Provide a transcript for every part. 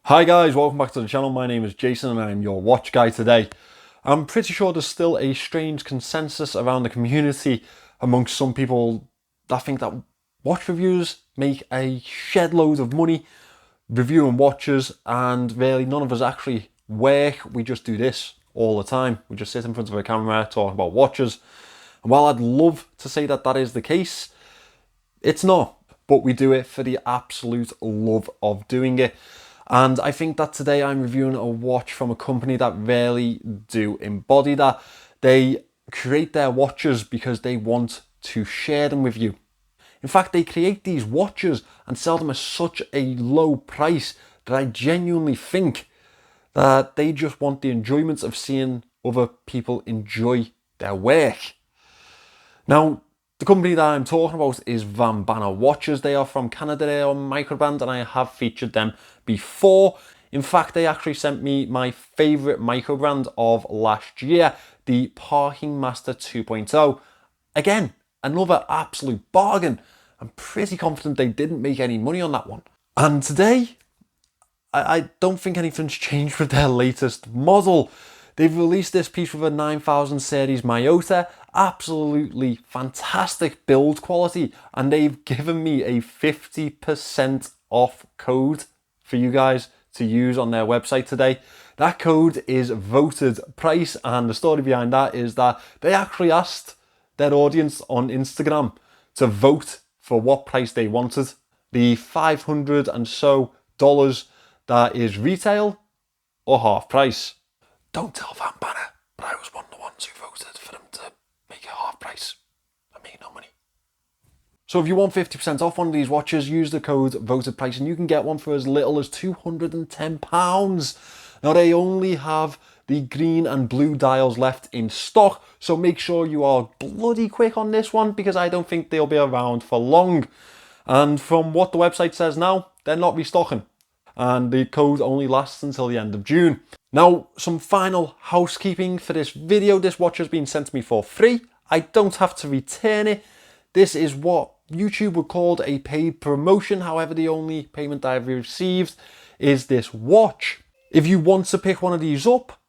Hi guys, welcome back to the channel. My name is Jason and I'm your watch guy today. I'm pretty sure there's still a strange consensus around the community amongst some people that think that watch reviewers make a shed load of money reviewing watches, and really none of us actually work. We just do this all the time. We just sit in front of a camera talking about watches. And while I'd love to say that that is the case, it's not. But we do it for the absolute love of doing it. And I think that today I'm reviewing a watch from a company that really do embody that. They create their watches because they want to share them with you. In fact, they create these watches and sell them at such a low price that I genuinely think that they just want the enjoyment of seeing other people enjoy their work. Now, the company that I'm talking about is VanBanner Watches. They are from Canada, they are Microbrand, and I have featured them before. In fact, they actually sent me my favourite Microbrand of last year, the Parking Master 2.0. Again, another absolute bargain. I'm pretty confident they didn't make any money on that one. And today, I don't think anything's changed with their latest model. They've released this piece with a 9000 series Miyota, absolutely fantastic build quality, and they've given me a 50% off code for you guys to use on their website today. That code is voted price, and the story behind that is that they actually asked their audience on Instagram to vote for what price they wanted. The $500 and so that is retail or half price. Don't tell VanBanner, but I was one of the ones who voted for them to make it half price and make no money. So if you want 50% off one of these watches, use the code voted price and you can get one for as little as £210. Now they only have the green and blue dials left in stock, so make sure you are bloody quick on this one because I don't think they'll be around for long. And from what the website says now, they're not restocking. And the code only lasts until the end of June. Now, some final housekeeping for this video. This watch has been sent to me for free. I don't have to return it. This is what YouTube would call a paid promotion. However, the only payment I've received is this watch. If you want to pick one of these up,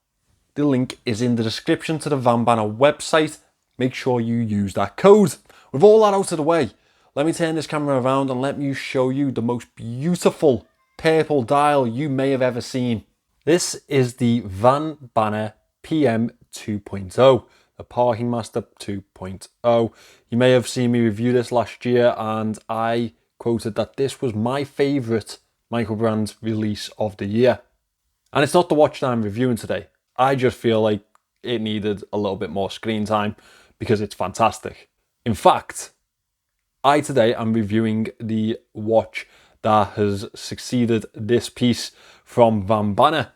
the link is in the description to the VanBanner website. Make sure you use that code. With all that out of the way, let me turn this camera around and let me show you the most beautiful purple dial you may have ever seen. This is the VanBanner PM 2.0, the Parking Master 2.0. You may have seen me review this last year and I quoted that this was my favourite Microbrand release of the year. And it's not the watch that I'm reviewing today. I just feel like it needed a little bit more screen time because it's fantastic. In fact, I today am reviewing the watch that has succeeded this piece from VanBanner.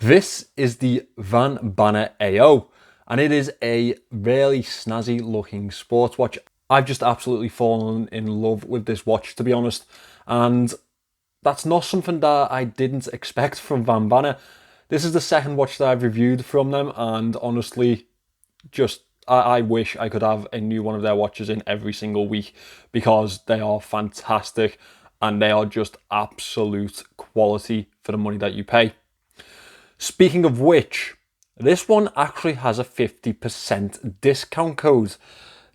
This is the VanBanner AO, and it is a really snazzy looking sports watch. I've just absolutely fallen in love with this watch, to be honest, and that's not something that I didn't expect from VanBanner. This is the second watch that I've reviewed from them, and honestly, I wish I could have a new one of their watches in every single week because they are fantastic and they are just absolute quality for the money that you pay. Speaking of which, this one actually has a 50% discount code.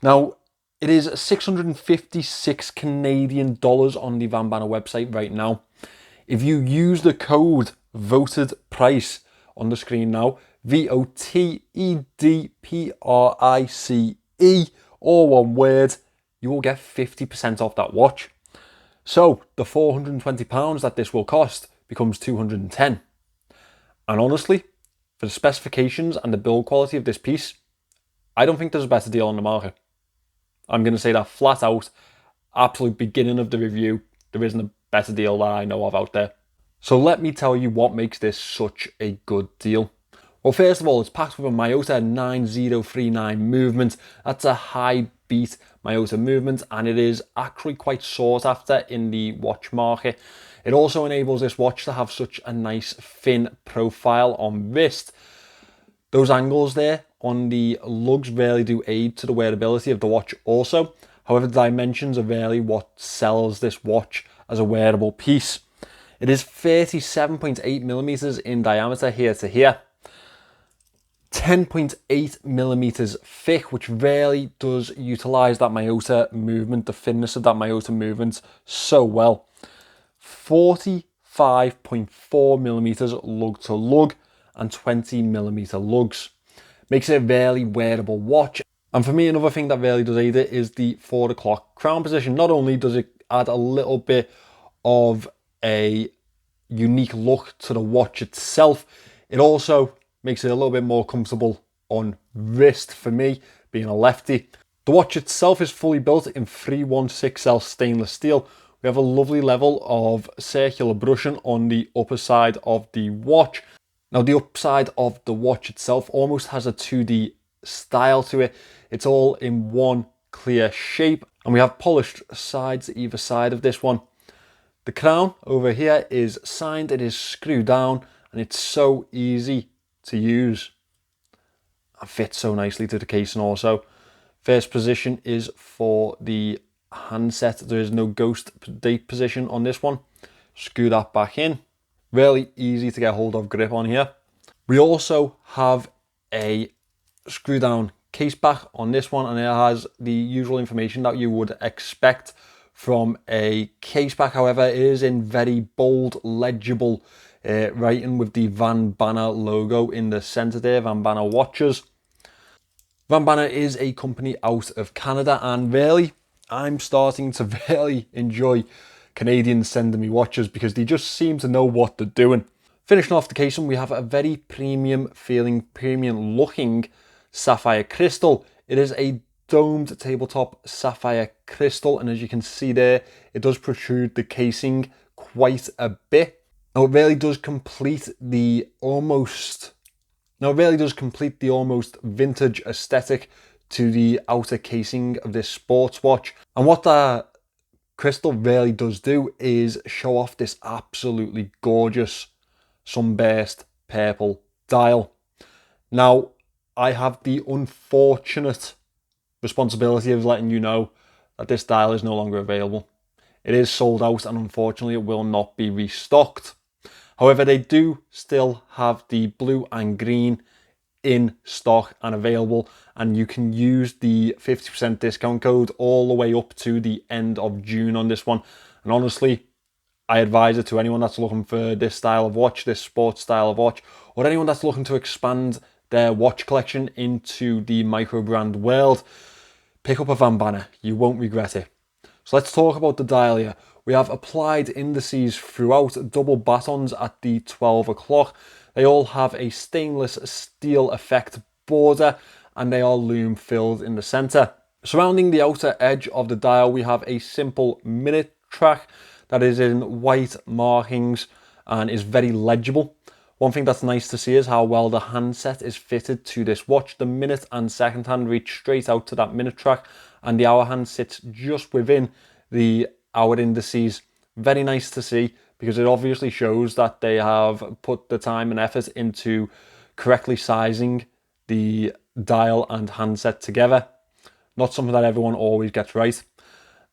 Now, it is 656 Canadian dollars on the VanBanner website right now. If you use the code voted price on the screen now, VOTEDPRICE, all one word, you will get 50% off that watch. So the £420 that this will cost becomes $210. And honestly, for the specifications and the build quality of this piece, I don't think there's a better deal on the market. I'm going to say that flat out, absolute beginning of the review, there isn't a better deal that I know of out there. So let me tell you what makes this such a good deal. Well, first of all, it's packed with a Miyota 9039 movement. That's a high beat Miyota movement, and it is actually quite sought after in the watch market. It also enables this watch to have such a nice thin profile on wrist. Those angles there on the lugs really do aid to the wearability of the watch also. However, the dimensions are really what sells this watch as a wearable piece. It is 37.8mm in diameter here to here. 10.8mm thick, which really does utilize that iota movement, the thinness of that iota movement so well. 45.4mm lug to lug and 20mm lugs. Makes it a really wearable watch. And for me, another thing that really does aid it is the 4 o'clock crown position. Not only does it add a little bit of a unique look to the watch itself, it also makes it a little bit more comfortable on wrist for me, being a lefty. The watch itself is fully built in 316L stainless steel. We have a lovely level of circular brushing on the upper side of the watch. Now the upside of the watch itself almost has a 2D style to it. It's all in one clear shape, and we have polished sides either side of this one. The crown over here is signed, it is screwed down, and it's so easy to use. It fits so nicely to the casing also. First position is for the handset. There is no ghost date position on this one. Screw that back in. Really easy to get hold of grip on here. We also have a screw down case back on this one, and it has the usual information that you would expect from a case back. However, it is in very bold, legible writing with the VanBanner logo in the center there, VanBanner Watches. VanBanner is a company out of Canada, and really, I'm starting to really enjoy Canadians sending me watches because they just seem to know what they're doing. Finishing off the casing, we have a very premium feeling, premium looking sapphire crystal. It is a domed tabletop sapphire crystal, and as you can see there, it does protrude the casing quite a bit. Now it really does complete the almost vintage aesthetic to the outer casing of this sports watch. And what that crystal really does do is show off this absolutely gorgeous sunburst purple dial. Now, I have the unfortunate responsibility of letting you know that this dial is no longer available. It is sold out, and unfortunately it will not be restocked. However, they do still have the blue and green in stock and available, and you can use the 50% discount code all the way up to the end of June on this one. And honestly, I advise it to anyone that's looking for this style of watch, this sports style of watch, or anyone that's looking to expand their watch collection into the Microbrand world. Pick up a VanBanner, you won't regret it. So let's talk about the dial here. We have applied indices throughout, double batons at the 12 o'clock. They all have a stainless steel effect border, and they are lume filled in the center. Surrounding the outer edge of the dial, we have a simple minute track that is in white markings and is very legible. One thing that's nice to see is how well the handset is fitted to this watch. The minute and second hand reach straight out to that minute track, and the hour hand sits just within the hour indices. Very nice to see, because it obviously shows that they have put the time and effort into correctly sizing the dial and handset together. Not something that everyone always gets right.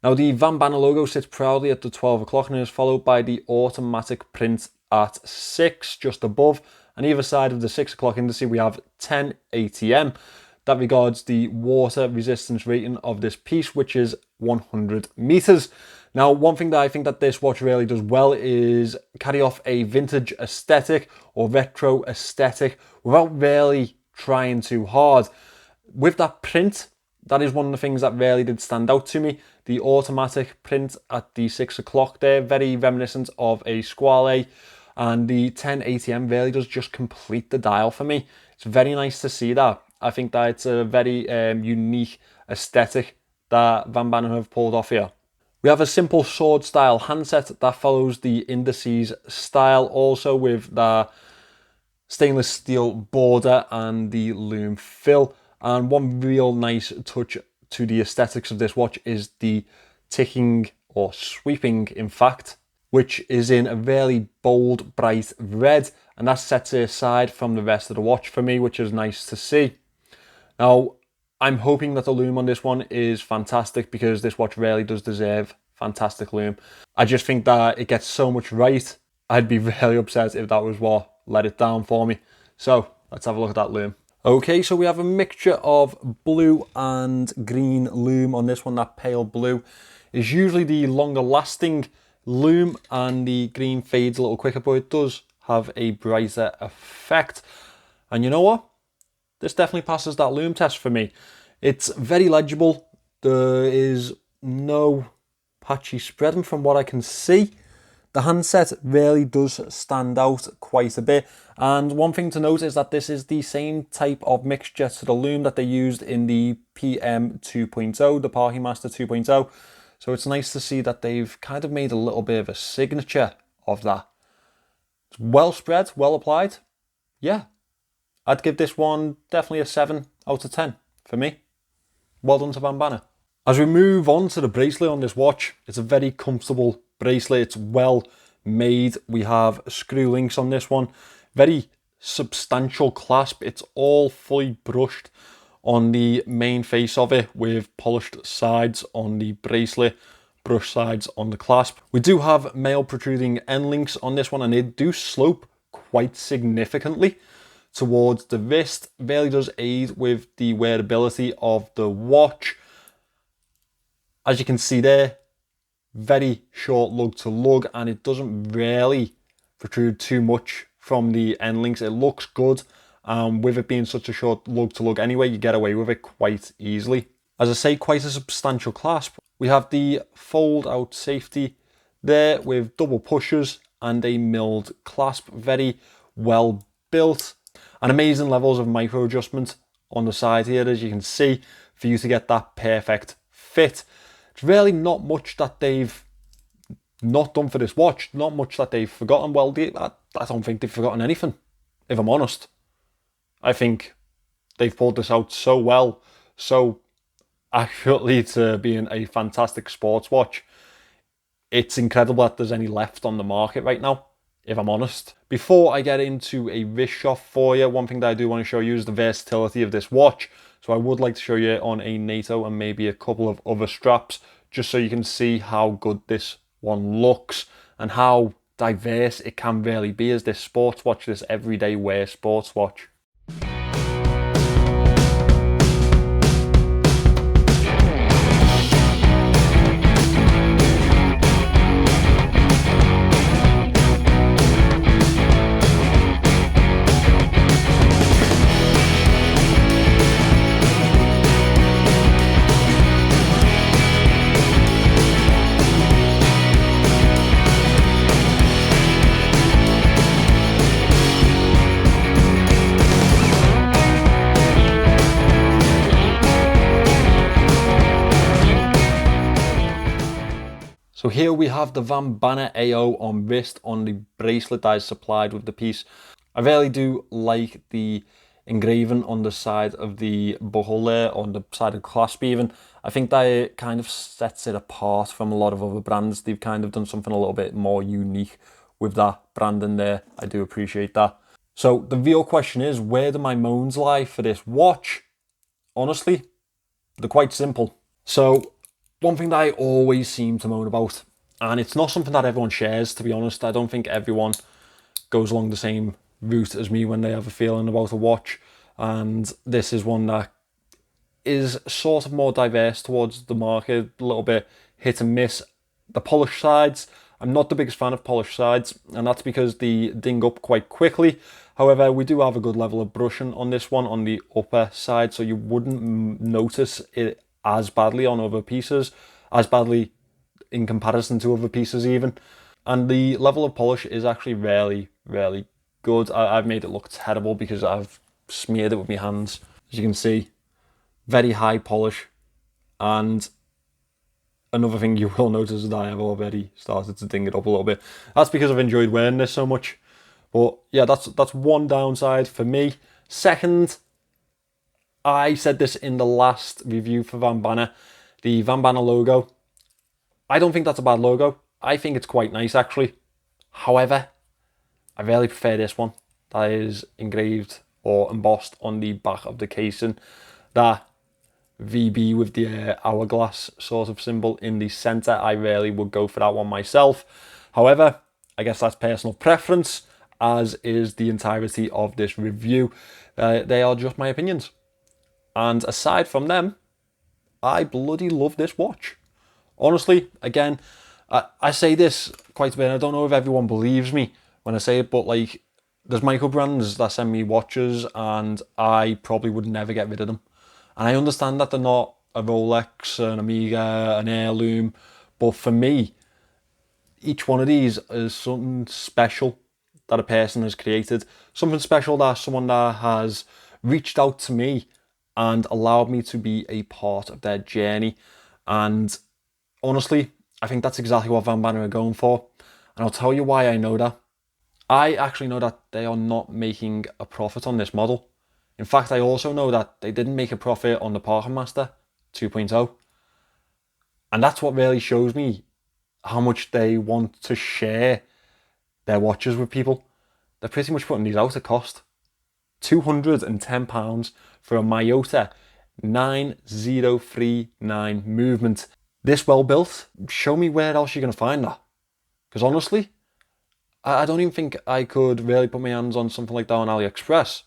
Now the VanBanner logo sits proudly at the 12 o'clock and is followed by the automatic print at 6 just above. On either side of the 6 o'clock indice we have 10 ATM. That regards the water resistance rating of this piece, which is 100 meters. Now, one thing that I think that this watch really does well is carry off a vintage aesthetic or retro aesthetic without really trying too hard. With that print, that is one of the things that really did stand out to me. The automatic print at the 6 o'clock there, very reminiscent of a Squale, and the 10 ATM really does just complete the dial for me. It's very nice to see that. I think that it's a very unique aesthetic that VanBanner have pulled off here. We have a simple sword style handset that follows the indices style, also with the stainless steel border and the lume fill. And one real nice touch to the aesthetics of this watch is the ticking, or sweeping in fact, which is in a very bold, bright red, and that sets it aside from the rest of the watch for me, which is nice to see. Now, I'm hoping that the lume on this one is fantastic, because this watch really does deserve fantastic lume. I just think that it gets so much right I'd be really upset if that was what let it down for me. So let's have a look at that lume. Okay, so we have a mixture of blue and green lume on this one. That pale blue is usually the longer lasting lume and the green fades a little quicker, but it does have a brighter effect. And you know what? This definitely passes that lume test for me. It's very legible. There is no patchy spreading from what I can see. The handset really does stand out quite a bit. And one thing to note is that this is the same type of mixture to the lume that they used in the PM 2.0, the Party Master 2.0. So it's nice to see that they've kind of made a little bit of a signature of that. It's well spread, well applied. Yeah, I'd give this one definitely a 7 out of 10 for me. Well done to VanBanner. As we move on to the bracelet on this watch, it's a very comfortable bracelet. It's well made. We have screw links on this one. Very substantial clasp. It's all fully brushed on the main face of it with polished sides on the bracelet, brushed sides on the clasp. We do have male protruding end links on this one, and they do slope quite significantly towards the wrist. Really does aid with the wearability of the watch. As you can see there, very short lug to lug, and it doesn't really protrude too much from the end links. It looks good. With it being such a short lug to lug anyway, you get away with it quite easily. As I say, quite a substantial clasp. We have the fold out safety there with double pushers and a milled clasp. Very well built. And amazing levels of micro adjustment on the side here, as you can see, for you to get that perfect fit. It's really not much that they've not done for this watch, not much that they've forgotten. Well, I don't think they've forgotten anything, if I'm honest. I think they've pulled this out so well, so accurately to being a fantastic sports watch. It's incredible that there's any left on the market right now, if I'm honest. Before I get into a wrist shot for you, one thing that I do want to show you is the versatility of this watch. So I would like to show you on a NATO and maybe a couple of other straps, just so you can see how good this one looks and how diverse it can really be as this sports watch, this everyday wear sports watch. So here we have the VanBanner AO on wrist on the bracelet that is supplied with the piece. I really do like the engraving on the side of the buckle there, on the side of the clasp even. I think that it kind of sets it apart from a lot of other brands. They've kind of done something a little bit more unique with that branding there. I do appreciate that. So the real question is, where do my moans lie for this watch? Honestly, they're quite simple. So one thing that I always seem to moan about, and it's not something that everyone shares, to be honest. I don't think everyone goes along the same route as me when they have a feeling about a watch. And this is one that is sort of more diverse towards the market, a little bit hit and miss. The polished sides, I'm not the biggest fan of polished sides, and that's because they ding up quite quickly. However, we do have a good level of brushing on this one on the upper side, so you wouldn't notice it as badly on other pieces, as badly in comparison to other pieces even. And the level of polish is actually really, really good. I've made it look terrible because I've smeared it with my hands. As you can see, very high polish. And another thing you will notice is that I have already started to ding it up a little bit. That's because I've enjoyed wearing this so much. But yeah, that's one downside for me. Second, I said this in the last review for VanBanner, the VanBanner logo. I don't think that's a bad logo. I think it's quite nice actually. However, I really prefer this one that is engraved or embossed on the back of the casing. That VB with the hourglass sort of symbol in the center. I really would go for that one myself. However, I guess that's personal preference, as is the entirety of this review. They are just my opinions. And aside from them, I bloody love this watch. Honestly, again, I say this quite a bit. I don't know if everyone believes me when I say it, but like, there's Microbrands that send me watches and I probably would never get rid of them. And I understand that they're not a Rolex, an Omega, an heirloom, but for me, each one of these is something special that a person has created. Something special that someone that has reached out to me and allowed me to be a part of their journey. And honestly, I think that's exactly what VanBanner are going for. And I'll tell you why I know that. I actually know that they are not making a profit on this model. In fact, I also know that they didn't make a profit on the Parker Master 2.0. And that's what really shows me how much they want to share their watches with people. They're pretty much putting these out at cost. £210 for a Miyota 9039 movement. This well built, show me where else you're going to find that. Because honestly, I don't even think I could really put my hands on something like that on Aliexpress.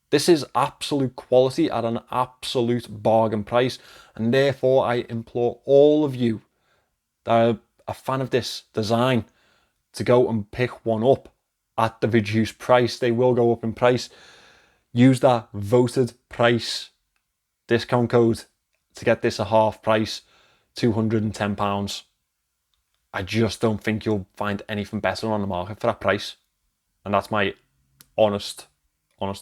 This is absolute quality at an absolute bargain price. And therefore, I implore all of you that are a fan of this design to go and pick one up at the reduced price. They will go up in price. Use that voted price discount code to get this a half price, £210. I just don't think you'll find anything better on the market for that price. And that's my honest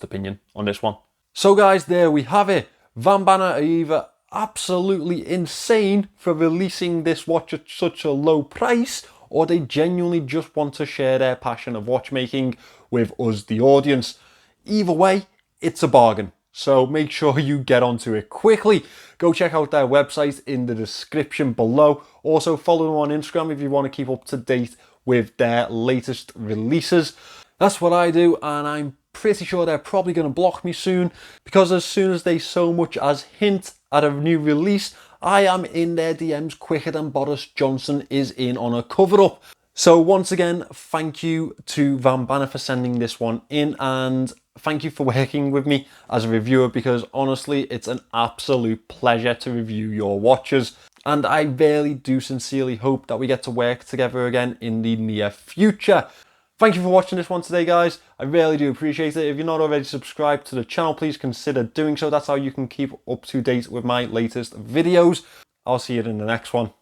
opinion on this one. So guys, there we have it. VanBanner are either absolutely insane for releasing this watch at such a low price, or they genuinely just want to share their passion of watchmaking with us, the audience. Either way, it's a bargain. So make sure you get onto it quickly. Go check out their website in the description below. Also follow them on Instagram if you want to keep up to date with their latest releases. That's what I do, and I'm pretty sure they're probably going to block me soon, because as soon as they so much as hint at a new release, I am in their DMs quicker than Boris Johnson is in on a cover-up. So once again, thank you to VanBanner for sending this one in, and thank you for working with me as a reviewer, because honestly, it's an absolute pleasure to review your watches. And I really do sincerely hope that we get to work together again in the near future. Thank you for watching this one today, guys. I really do appreciate it. If you're not already subscribed to the channel, please consider doing so. That's how you can keep up to date with my latest videos. I'll see you in the next one.